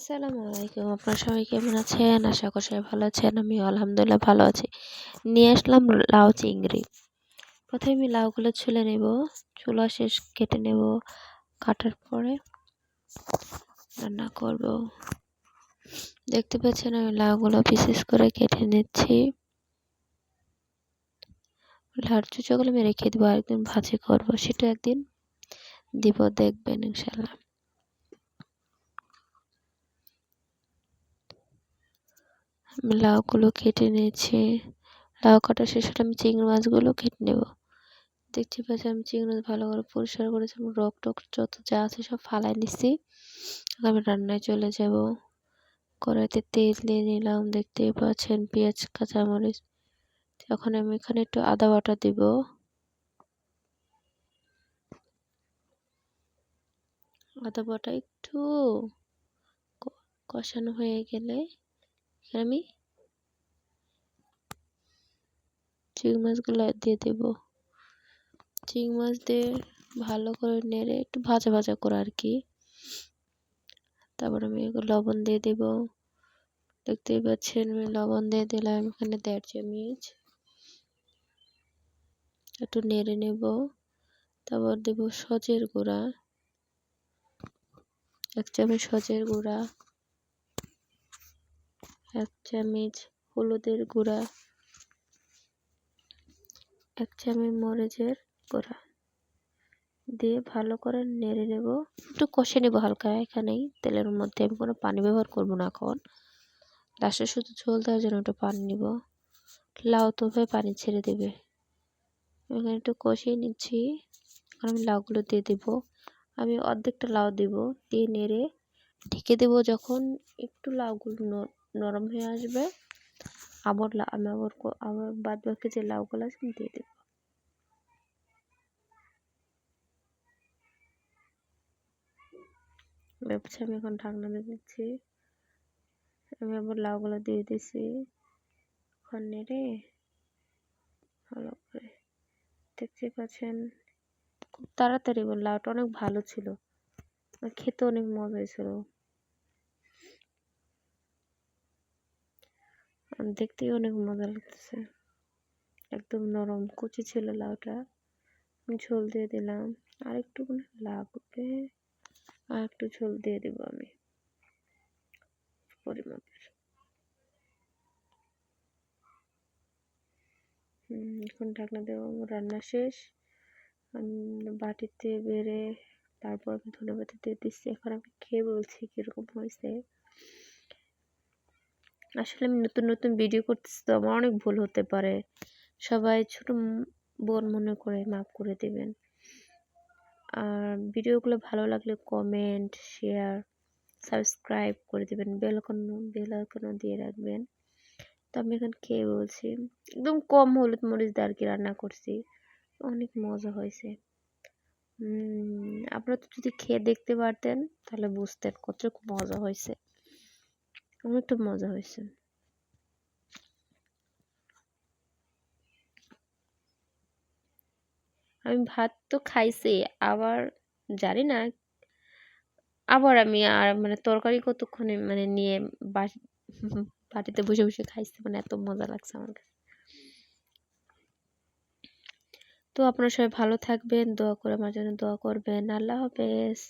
আসসালামু আলাইকুম। আপনারা সবাই কেমন আছেন? আশা করি সবাই ভালো আছেন। আমিও আলহামদুলিল্লাহ ভালো আছি। নিয়ে আসলাম লাউ চিংড়ি। প্রথমে আমি লাউগুলো ছুলে নেব। চুলা শেষ কেটে নেব। কাটার পরে রান্না করব। দেখতে পাচ্ছেন আমি লাউগুলো পিসেস করে কেটে নিচ্ছি। লাউর চুচাগুলো আমি রেখে দেবো, একদিন ভাজি করব। সেটা একদিন দিব, দেখবেন ইনশাল্লাহ। আমি লাউগুলো কেটে নিয়েছি। লাউ কাটা শেষ হলে আমি চিংড়ি মাছগুলো কেটে নেব। দেখতে পাচ্ছি আমি চিংড়ি মাছ ভালো করে পরিষ্কার করেছি, রক টক যত যা আছে সব ফালাই নিচ্ছি। আমি রান্নায় চলে যাব। কড়াইতে তেল দিয়ে নিলাম, দেখতেই পাচ্ছেন পেঁয়াজ কাঁচামরিচ। এখন আমি এখানে একটু আদা বাটা দিব। আদা বাটা একটু কষানো হয়ে গেলে আমি চিংড়ি মাছগুলো দিয়ে দেব। চিংড়ি মাছ দিয়ে ভালো করে নেড়ে একটু ভাজা ভাজা করে আর কি। তারপর আমি লবণ দিয়ে দেব। দেখতেই পাচ্ছেন আমি লবণ দিয়ে দিলাম এখানে 1.5 চামচ। একটু নেড়ে নেব। তারপর দেব সজের গুঁড়া 1 চামচ, সজের গুঁড়া 1 চামচ, হলুদের গুঁড়া 1 চামচ, মরিচের গুঁড়া দিয়ে ভালো করে নেড়ে নেব। একটু কষে নেব হালকা। এখানেই তেলের মধ্যে আমি কোনো পানি ব্যবহার করব না এখন। লাস্টে শুধু ঝোল দেওয়ার জন্য একটু পানি নিব। লাউ তো ভাই পানি ছেড়ে দেবে। এখানে একটু কষিয়ে নিচ্ছি। আমি লাউগুলো দিয়ে দেব। আমি অর্ধেকটা লাউ দেব, দিয়ে নেড়ে ঢেকে দেব। যখন একটু লাউগুলো নরম হয়ে আসবে আমি আবার বাদ বাকি যে লাউগুলো আছে দিয়ে দেব। আমি এখন ঢাকনা দিয়ে দিচ্ছি। আমি আবার লাউগুলো দিয়ে দিছি। এখন নেড়ে ভালো করে দেখতে পাচ্ছেন খুব তাড়াতাড়ি লাউটা অনেক ভালো ছিল, খেতে অনেক মজা হয়েছিল, দেখতেই অনেক মজা লাগতেছে। একদম নরম কুচি ছিল লাউটা। ঝোল দিয়ে দিলাম, আর একটু লাগবে, আর একটু ঝোল দিয়ে দেব আমি পরিমাপের। এখন ঢাকনা দেবো। রান্না শেষ। বাটিতে বেড়ে তারপর আমি ধনেপাতা দিয়ে দিচ্ছি। এখন আমি খেয়ে বলছি কিরকম হয়েছে। আসলে আমি নতুন নতুন ভিডিও করতেছি তো আমার অনেক ভুল হতে পারে, সবাই ছোট বোন মনে করে মাফ করে দেবেন। আর ভিডিওগুলো ভালো লাগলে কমেন্ট, শেয়ার, সাবস্ক্রাইব করে দেবেন, বেল আইকনও দিয়ে রাখবেন। তো আমি এখন খেয়ে বলছি, একদম কম হলুদ মরিচ দিয়ে আর কি রান্না করছি, অনেক মজা হয়েছে। আপনারা তো যদি খেয়ে দেখতে পারতেন তাহলে বুঝতেন কতটুকু মজা হয়েছে। অনেকটা মজা হয়েছে। আমি ভাত তো খাইছি, আবার জানি না আবার আমি আর তরকারি কতক্ষণে নিয়ে বাটিতে বসে বসে খাইছি, এত মজা লাগছে আমার কাছে। তো আপনারা সবাই ভালো থাকবেন, দোয়া করে আমার জন্য দোয়া করবেন। আল্লাহ হাফেজ।